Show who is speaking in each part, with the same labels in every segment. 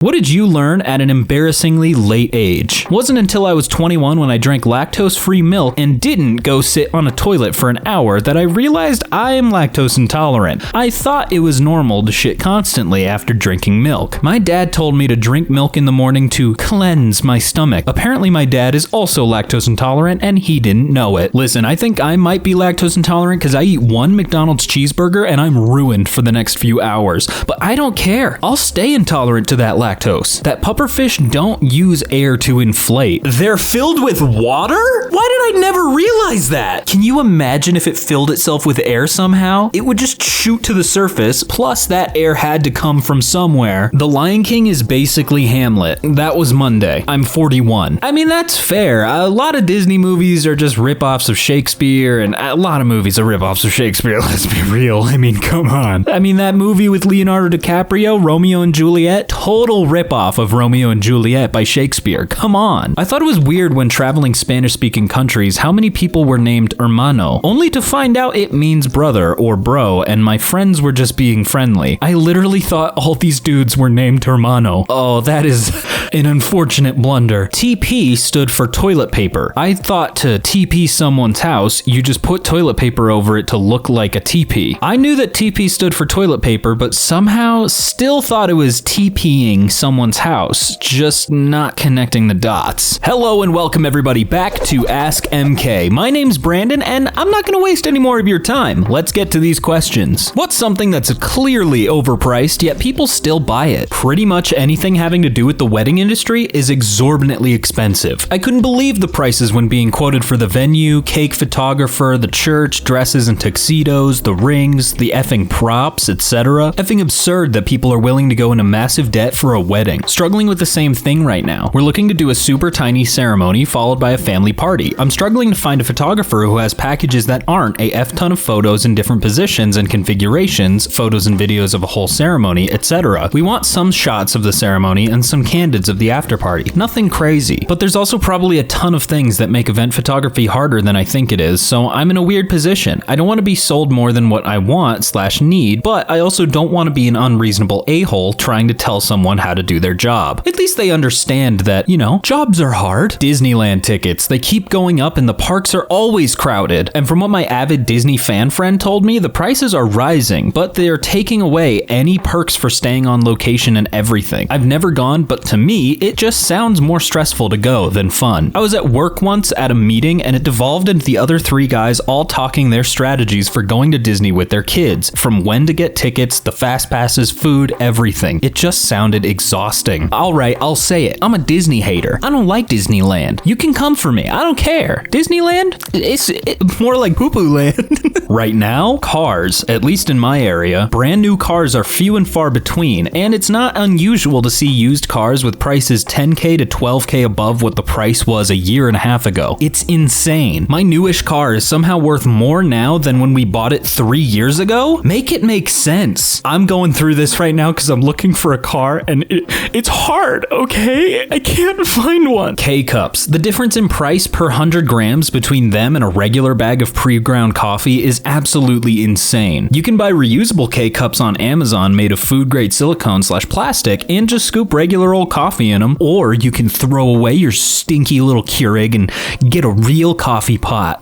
Speaker 1: What did you learn at an embarrassingly late age? Wasn't until I was 21 when I drank lactose-free milk and didn't go sit on a toilet for an hour that I realized I am lactose intolerant. I thought it was normal to shit constantly after drinking milk. My dad told me to drink milk in the morning to cleanse my stomach. Apparently my dad is also lactose intolerant and he didn't know it. Listen, I think I might be lactose intolerant because I eat one McDonald's cheeseburger and I'm ruined for the next few hours. But I don't care. I'll stay intolerant to that lactose. That pufferfish don't use air to inflate. They're filled with water? Why did I never realize that? Can you imagine if it filled itself with air somehow? It would just shoot to the surface, plus that air had to come from somewhere. The Lion King is basically Hamlet. That was Monday. I'm 41. I mean, that's fair. A lot of Disney movies are just ripoffs of Shakespeare, and a lot of movies are ripoffs of Shakespeare, let's be real. I mean, come on. I mean, that movie with Leonardo DiCaprio, Romeo and Juliet, total ripoff of Romeo and Juliet by Shakespeare. Come on. I thought it was weird when traveling Spanish-speaking countries how many people were named hermano, only to find out it means brother or bro, and my friends were just being friendly. I literally thought all these dudes were named hermano. Oh, that is an unfortunate blunder. TP stood for toilet paper. I thought to TP someone's house, you just put toilet paper over it to look like a teepee. I knew that TP stood for toilet paper, but somehow still thought it was TPing someone's house, just not connecting the dots. Hello and welcome everybody back to Ask EmKay. My name's Brandon and I'm not gonna waste any more of your time. Let's get to these questions. What's something that's clearly overpriced yet people still buy it? Pretty much anything having to do with the wedding industry is exorbitantly expensive. I couldn't believe the prices when being quoted for the venue, cake photographer, the church, dresses and tuxedos, the rings, the effing props, etc. Effing absurd that people are willing to go into massive debt for a wedding. Struggling with the same thing right now. We're looking to do a super tiny ceremony followed by a family party. I'm struggling to find a photographer who has packages that aren't a F-ton of photos in different positions and configurations, photos and videos of a whole ceremony, etc. We want some shots of the ceremony and some candids of the after party. Nothing crazy. But there's also probably a ton of things that make event photography harder than I think it is, so I'm in a weird position. I don't want to be sold more than what I want/need, but I also don't want to be an unreasonable a-hole trying to tell someone how to do their job. At least they understand that, jobs are hard. Disneyland tickets, they keep going up and the parks are always crowded. And from what my avid Disney fan friend told me, the prices are rising, but they are taking away any perks for staying on location and everything. I've never gone, but to me, it just sounds more stressful to go than fun. I was at work once at a meeting and it devolved into the other three guys all talking their strategies for going to Disney with their kids, from when to get tickets, the fast passes, food, everything. It just sounded exhausting. Alright, I'll say it. I'm a Disney hater. I don't like Disneyland. You can come for me. I don't care. Disneyland? It's more like poo-poo land. Right now, cars, at least in my area, brand new cars are few and far between, and it's not unusual to see used cars with prices 10K to 12K above what the price was a year and a half ago. It's insane. My newish car is somehow worth more now than when we bought it 3 years ago? Make it make sense. I'm going through this right now because I'm looking for a car and it's hard, okay? I can't find one. K-Cups. The difference in price per 100 grams between them and a regular bag of pre-ground coffee is absolutely insane. You can buy reusable K-Cups on Amazon made of food-grade silicone/plastic and just scoop regular old coffee in them, or you can throw away your stinky little Keurig and get a real coffee pot.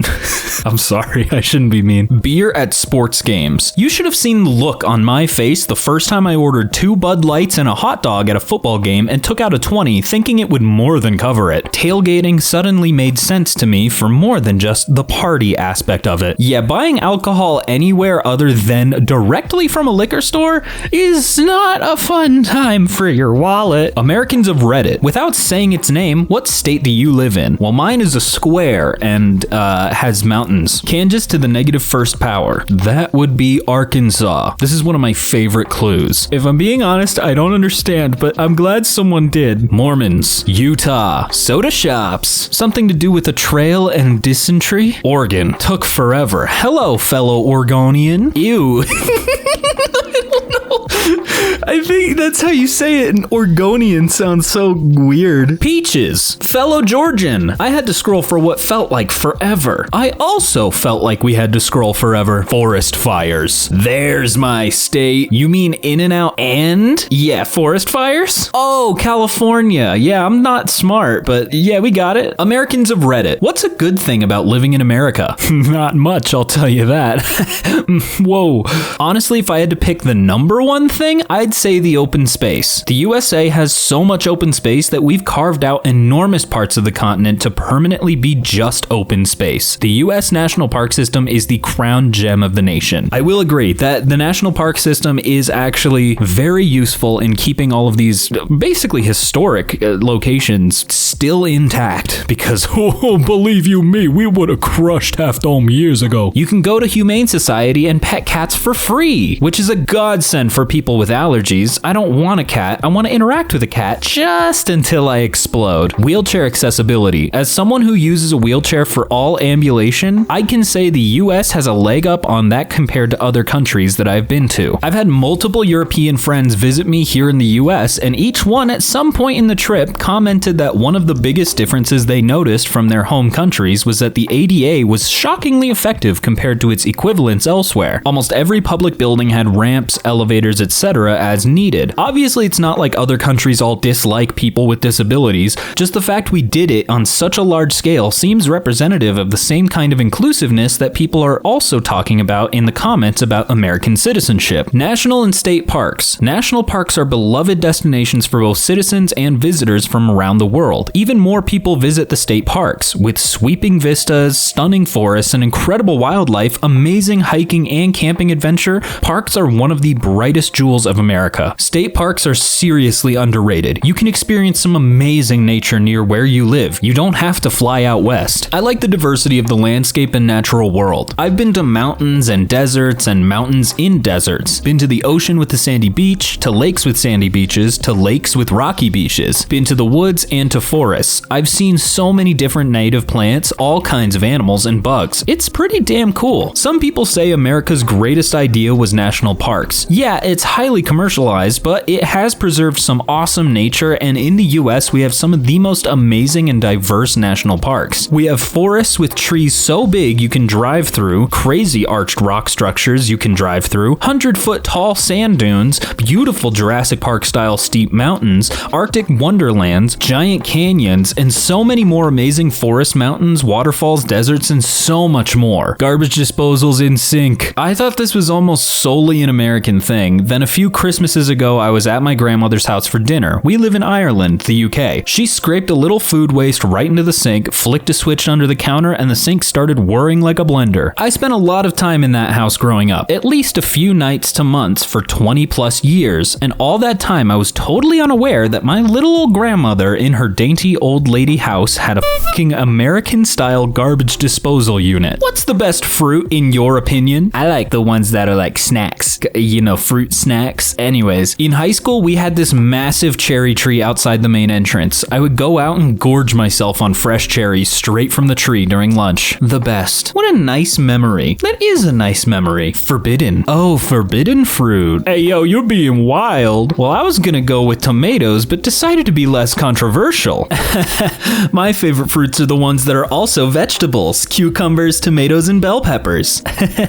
Speaker 1: I'm sorry, I shouldn't be mean. Beer at sports games. You should have seen the look on my face the first time I ordered 2 Bud Lights and a hot dog at a football game and took out a 20 thinking it would more than cover it. Tailgating suddenly made sense to me for more than just the party aspect of it. Yeah, buying alcohol anywhere other than directly from a liquor store is not a fun time for your wallet. Americans of Reddit. Without saying its name, what state do you live in? Well, mine is a square and has mountains. Kansas to the negative first power. That would be Arkansas. This is one of my favorite clues. If I'm being honest, I don't understand, but I'm glad someone did. Mormons. Utah. Soda shops. Something to do with a trail and dysentery? Oregon. Took forever. Hello, fellow Oregonian. Ew. I don't know. I think that's how you say it, and Oregonian sounds so weird. Peaches. Fellow Georgian. I had to scroll for what felt like forever. I also felt like we had to scroll forever. Forest fires. There's my state. You mean In-N-Out and? Yeah, forest fires? Oh, California. Yeah, I'm not smart, but yeah, we got it. Americans of Reddit. What's a good thing about living in America? Not much, I'll tell you that. Whoa. Honestly, if I had to pick the number one thing, I'd say the open space. The USA has so much open space that we've carved out enormous parts of the continent to permanently be just open space. The US National Park System is the crown gem of the nation. I will agree that the National Park System is actually very useful in keeping all of these basically historic locations still intact because, oh, believe you me, we would have crushed Half Dome years ago. You can go to Humane Society and pet cats for free, which is a godsend for people with allergies. I don't want a cat. I want to interact with a cat just until I explode. Wheelchair accessibility. As someone who uses a wheelchair for all ambulation, I can say the US has a leg up on that compared to other countries that I've been to. I've had multiple European friends visit me here in the US, and each one at some point in the trip commented that one of the biggest differences they noticed from their home countries was that the ADA was shockingly effective compared to its equivalents elsewhere. Almost every public building had ramps, elevators, etc. as needed. Obviously, it's not like other countries all dislike people with disabilities, just the fact we did it on such a large scale seems representative of the same kind of inclusiveness that people are also talking about in the comments about American citizenship. National and state parks. National parks are beloved destinations for both citizens and visitors from around the world. Even more people visit the state parks. With sweeping vistas, stunning forests, and incredible wildlife, amazing hiking and camping adventure, parks are one of the brightest jewels of America. State parks are seriously underrated. You can experience some amazing nature near where you live. You don't have to fly out west. I like the diversity of the landscape and natural world. I've been to mountains and deserts and mountains in deserts. Been to the ocean with the sandy beach, to lakes with sandy beaches, to lakes with rocky beaches. Been to the woods and to forests. I've seen so many different native plants, all kinds of animals and bugs. It's pretty damn cool. Some people say America's greatest idea was national parks. Yeah, it's highly commercialized, but it has preserved some awesome nature, and in the US we have some of the most amazing and diverse national parks. We have forests with trees so big you can drive through, crazy arched rock structures you can drive through, 100-foot tall sand dunes, beautiful Jurassic Park style steep mountains, Arctic wonderlands, giant canyons, and so many more amazing forest mountains, waterfalls, deserts, and so much more. Garbage disposals in sync. I thought this was almost solely an American thing. Then a few Christmases ago, I was at my grandmother's house for dinner. We live in Ireland, the UK. She scraped a little food waste right into the sink, flicked a switch under the counter, and the sink started whirring like a blender. I spent a lot of time in that house growing up, at least a few nights to months for 20 plus years, and all that time I was totally unaware that my little old grandmother in her dainty old lady house had a fucking American-style garbage disposal unit. What's the best fruit in your opinion? I like the ones that are like snacks, you know, fruit snacks. Anyways, in high school we had this massive cherry tree outside the main entrance. I would go out and gorge myself on fresh cherries straight from the tree during lunch. The best. What a nice memory. That is a nice memory. Forbidden. Oh, forbidden fruit. Hey yo, you're being wild. Well, I was gonna go with tomatoes, but decided to be less controversial. My favorite fruits are the ones that are also vegetables. Cucumbers, tomatoes, and bell peppers.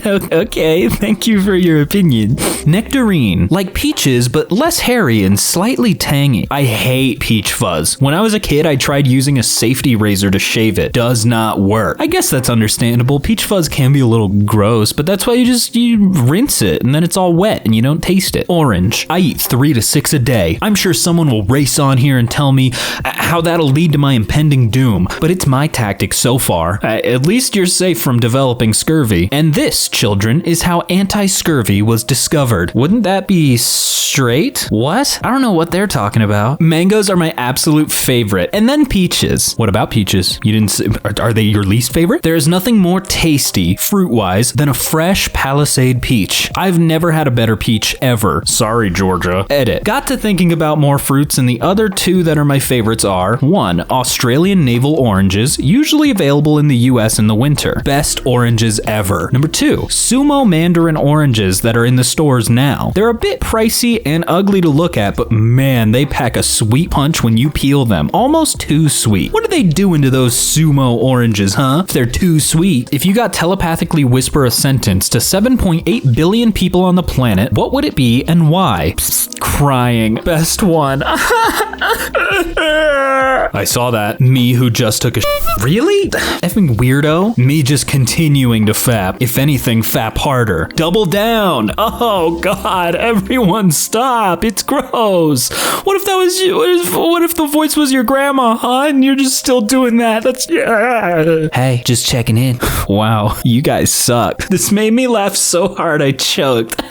Speaker 1: Okay, thank you for your opinion. Nectarine. Like peaches, but less hairy and slightly tangy. I hate peach fuzz. When I was a kid, I tried using a safety razor to shave it. Does not work. I guess that's understandable. Peach fuzz can be a little gross, but that's why you rinse it and then it's all wet and you don't taste it. Orange. I eat 3 to 6 a day. I'm sure someone will race on here and tell me how that'll lead to my impending doom, but it's my tactic so far. At least you're safe from developing scurvy. And this, children, is how anti-scurvy was discovered. Wouldn't that be straight? What? I don't know what they're talking about. Mangoes are my absolute favorite, and then peaches. What about peaches? You didn't say, are they your least favorite? There is nothing more tasty, fruit-wise, than a fresh Palisade peach. I've never had a better peach ever. Sorry, Georgia. Edit. Got to thinking about more fruits, and the other two that are my favorites are are 1. Australian navel oranges, usually available in the US in the winter. Best oranges ever. Number 2. Sumo mandarin oranges that are in the stores now. They're a bit pricey and ugly to look at, but man, they pack a sweet punch when you peel them. Almost too sweet. What are they doing to those sumo oranges, huh? If they're too sweet. If you got telepathically whisper a sentence to 7.8 billion people on the planet, what would it be and why? Psst, crying. Best one. I saw that. Me who just took a Really? Effing weirdo. Me just continuing to fap. If anything, fap harder. Double down. Oh god, everyone stop. It's gross. What if that was you? What if the voice was your grandma, huh? And you're just still doing that? Hey, just checking in. Wow, you guys suck. This made me laugh so hard I choked.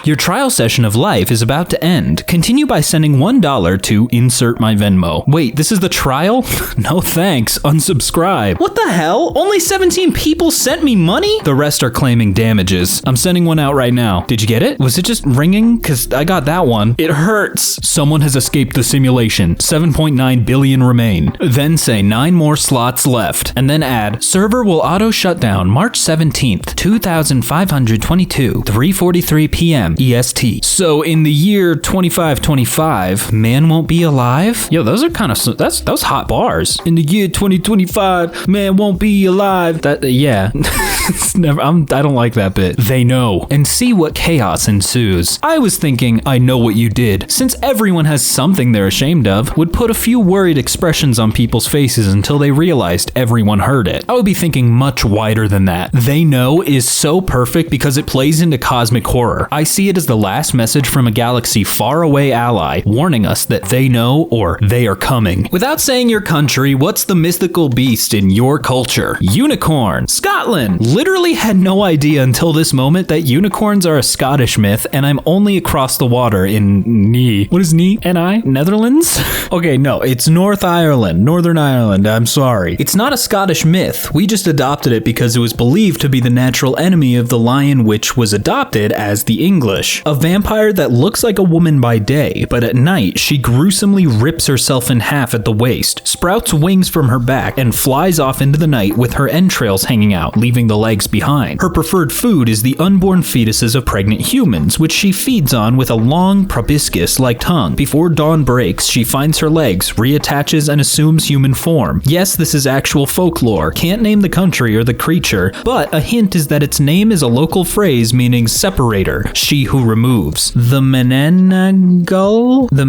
Speaker 1: Your trial session of life is about to end. Continue by sending $1 to insert my Venmo. Wait, this is the trial? No thanks. Unsubscribe. What the hell? Only 17 people sent me money? The rest are claiming damages. I'm sending one out right now. Did you get it? Was it just ringing? Cause I got that one. It hurts. Someone has escaped the simulation. 7.9 billion remain. Then say 9 more slots left. And then add, server will auto shut down March 17th, 2522, 3:43 p.m. EST. So in the year 2525, man won't be alive? Yo, those are kind of, those hot bars. In the year 2025, man won't be alive. Yeah. It's never, I don't like that bit. They know. And see what chaos ensues. I was thinking, I know what you did. Since everyone has something they're ashamed of, would put a few worried expressions on people's faces until they realized everyone heard it. I would be thinking much wider than that. They know is so perfect because it plays into cosmic horror. I see it as the last message from a galaxy far away ally, warning us that they know or they are coming. Without saying your country, what's the mythical beast in your culture? Unicorn. Scotland. Literally had no idea until this moment that unicorns are a Scottish myth, and I'm only across the water in What is N-I? Netherlands? Okay, no, it's Northern Ireland, I'm sorry. It's not a Scottish myth. We just adopted it because it was believed to be the natural enemy of the lion, which was adopted as the English. A vampire that looks like a woman by day, but at night she gruesomely rips herself in half at the waist, sprouts wings from her back, and flies off into the night with her entrails hanging out, leaving the legs behind. Her preferred food is the unborn fetuses of pregnant humans, which she feeds on with a long proboscis-like tongue. Before dawn breaks, she finds her legs, reattaches, and assumes human form. Yes, this is actual folklore. Can't name the country or the creature, but a hint is that its name is a local phrase meaning separator, she who removes. The Manananggal? The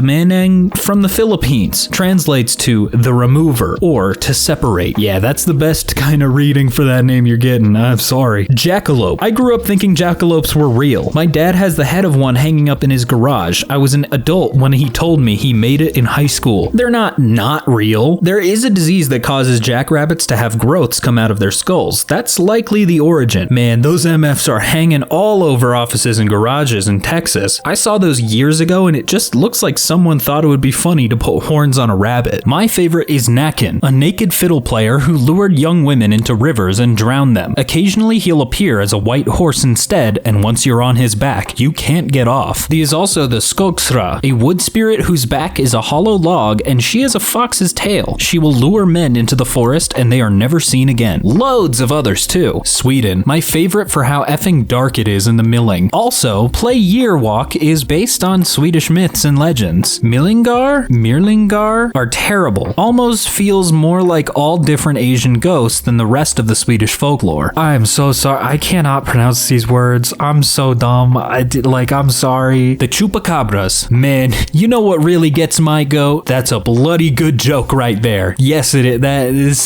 Speaker 1: Manang from the Philippines translates to the remover or to separate. Yeah, that's the best kind of reading for that name you're getting. I'm sorry. Jackalope. I grew up thinking jackalopes were real. My dad has the head of one hanging up in his garage. I was an adult when he told me he made it in high school. They're not real. There is a disease that causes jackrabbits to have growths come out of their skulls. That's likely the origin. Man, those MFs are hanging all over offices and garages in Texas. I saw those years ago and it just looks like someone thought it would be funny to put horns on a rabbit. My favorite is Nakin, a naked fiddle player who lured young women into rivers and drowned them. Occasionally he'll appear as a white horse instead, and once you're on his back, you can't get off. There is also the Skogsra, a wood spirit whose back is a hollow log and she has a fox's tail. She will lure men into the forest and they are never seen again. Loads of others too. Sweden, my favorite for how effing dark it is in the milling. Also, Play Year Walk is based on Swedish myths and legends. Mirlingar are terrible. Almost feels more like all different Asian ghosts than the rest of the Swedish folklore. I'm so sorry. I cannot pronounce these words. I'm so dumb. I'm sorry. The chupacabras. Man, you know what really gets my goat? That's a bloody good joke right there. Yes, it is. That is.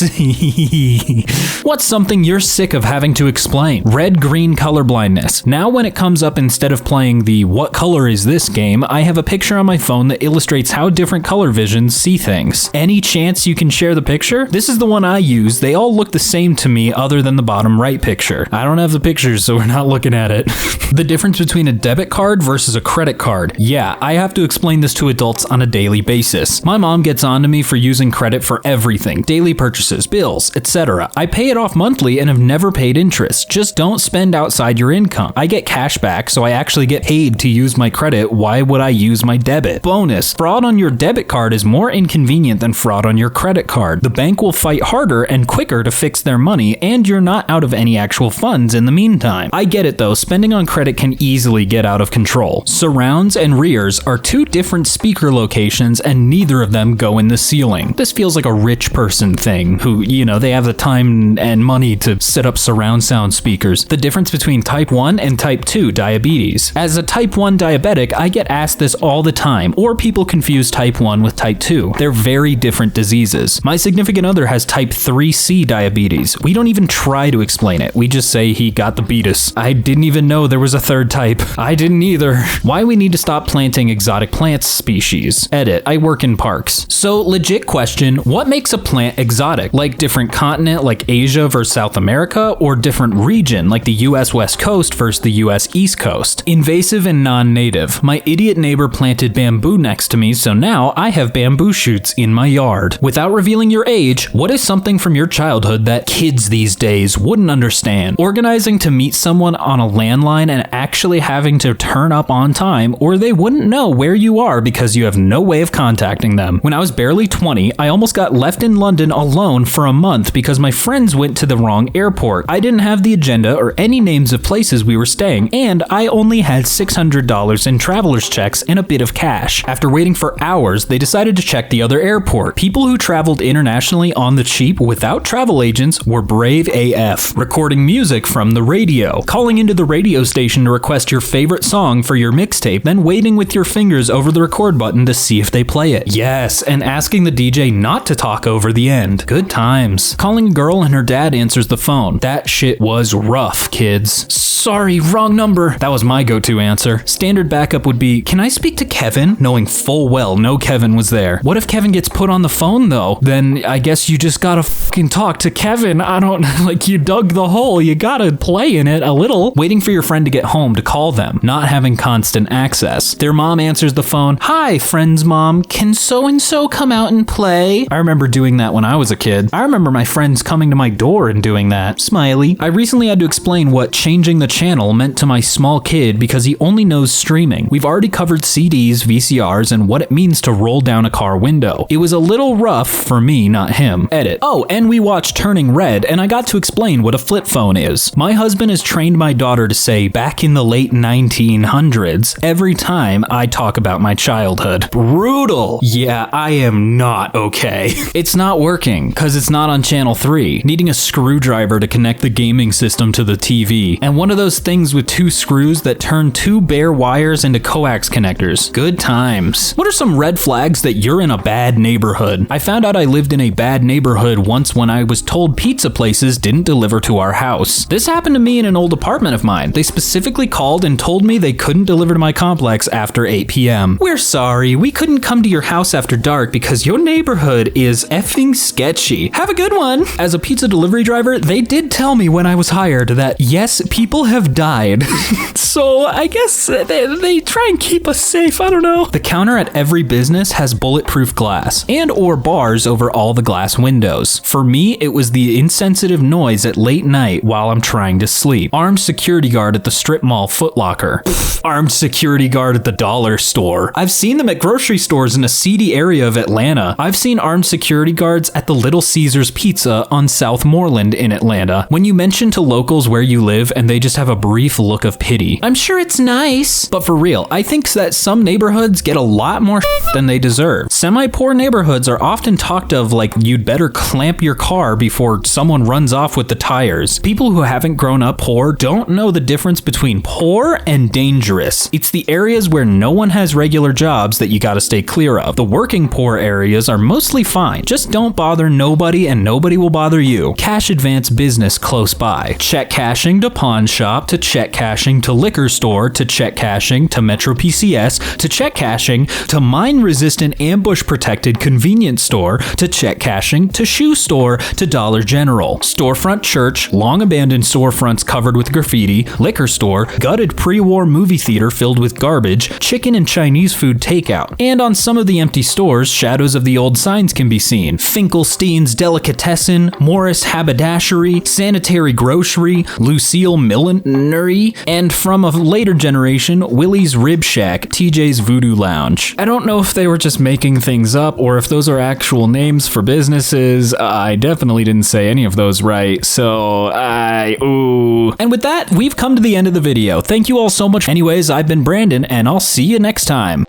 Speaker 1: What's something you're sick of having to explain? Red-green colorblindness. Now when it comes up instead of playing the what color is this game, I have a picture on my phone that illustrates how different color visions see things. Any chance you can share the picture? This is the one I use. They all look the same to me other than the bottom right picture. I don't have the pictures, so we're not looking at it. The difference between a debit card versus a credit card. Yeah, I have to explain this to adults on a daily basis. My mom gets on to me for using credit for everything. Daily purchases, bills, etc. I pay it off monthly and have never paid interest. Just don't spend outside your income. I get cash back, so I actually get paid to use my credit. Why would I use my debit? Bonus, fraud on your debit card is more inconvenient than fraud on your credit card. The bank will fight harder and quicker to fix their money, and you're not out of any actual funds in the meantime. I get it though, spending on credit can easily get out of control. Surrounds and rears are two different speaker locations, and neither of them go in the ceiling. This feels like a rich person thing who, they have the time and money to set up surround sound speakers. The difference between type 1 and type 2 diabetes. As a type 1 diabetic, I get asked this all the time, or people confuse type 1 with type 2. They're very different diseases. My significant other has type 3C diabetes. We don't even try to explain it. We just say he got the beatus. I didn't even know there was a third type. I didn't either. Why we need to stop planting exotic plants species. Edit. I work in parks. So legit question, what makes a plant exotic? Like different continent like Asia versus South America, or different region like the US West Coast versus the US East Coast? Invasive and non-native. My idiot neighbor planted bamboo next to me, so now I have bamboo shoots in my yard. Without revealing your age, what is something from your childhood that kids these days wouldn't understand? Organizing to meet someone on a landline and actually having to turn up on time, or they wouldn't know where you are because you have no way of contacting them. When I was barely 20, I almost got left in London alone for a month because my friends went to the wrong airport. I didn't have the agenda or any names of places we were staying, and I only had $600 in traveler's checks and a bit of cash. After waiting for hours, they decided to check the other airport. People who traveled internationally on the cheap without travel agents were brave AF, recording music from the radio, calling into the radio station to request your favorite song for your mixtape, then waiting with your fingers over the record button to see if they play it. Yes, and asking the DJ not to talk over the end. Good times. Calling a girl and her dad answers the phone. That shit was rough, kids. Sorry, wrong number. That was my go-to answer. Standard backup would be, can I speak to Kevin? Knowing full well no Kevin was there. What if Kevin gets put on the phone though? Then I guess you just gotta fucking talk to Kevin. I don't, you dug the hole. You gotta play in it a little. Waiting for your friend to get home to call them. Not having constant access. Their mom answers the phone. Hi, friend's mom. Can so-and-so come out and play? I remember doing that when I was a kid. I remember my friends coming to my door and doing that. Smiley. I recently had to explain what changing the channel meant to my small kid because he only knows streaming. We've already covered CDs, VCRs, and what it means to roll down a car window. It was a little rough for me, not him. Edit. Oh, and we watched Turning Red, and I got to explain what a flip phone is. My husband has trained my daughter to say back in the late 1900s every time I talk about my childhood. Brutal. Yeah, I am not okay. It's not working, because it's not on channel 3. Needing a screwdriver to connect the gaming system to the TV. And one of those things with two screws that turn two bare wires into coax connectors. Good times. What are some red flags that you're in a bad neighborhood? I found out I lived in a bad neighborhood once when I was told pizza places didn't deliver to our house. This happened to me in an old apartment of mine. They specifically called and told me they couldn't deliver to my complex after 8 p.m. We're sorry, we couldn't come to your house after dark because your neighborhood is effing sketchy. Have a good one. As a pizza delivery driver, they did tell me when I was hired that yes, people have died. So I guess they try and keep us safe. I don't know. The counter at every business has bulletproof glass and or bars over all the glass windows. For me, it was the insensitive noise at late night while I'm trying to sleep. Armed security guard at the strip mall Foot Locker. Armed security guard at the dollar store. I've seen them at grocery stores in a seedy area of Atlanta. I've seen armed security guards at the Little Caesars Pizza on South Moreland in Atlanta. When you mention to locals where you live and they just have a brief look of pity. I'm sure it's nice. But for real, I think that some neighborhoods get a lot more than they deserve. Semi-poor neighborhoods are often talked of like you'd better clamp your car before someone runs off with the tires. People who haven't grown up poor don't know the difference between poor and dangerous. It's the areas where no one has regular jobs that you gotta stay clear of. The working poor areas are mostly fine. Just don't bother nobody and nobody will bother you. Cash advance business close by. Check cashing to pawn shop, to check cashing to liquor store, to check cashing to Metro PCS, to check cashing to mine-resistant ambush-protected convenience store, to check cashing to shoe store, to Dollar General. Storefront church, long-abandoned storefronts covered with graffiti, liquor store, gutted pre-war movie theater filled with garbage, chicken and Chinese food takeout. And on some of the empty stores, shadows of the old signs can be seen. Finkelstein's Delicatessen, Morris Haberdashery, Sanitary Grocery, Lucy Seal Millinery, and from a later generation, Willie's Rib Shack, TJ's Voodoo Lounge. I don't know if they were just making things up or if those are actual names for businesses. I definitely didn't say any of those right, so And with that, we've come to the end of the video. Thank you all so much. Anyways, I've been Brandon, and I'll see you next time.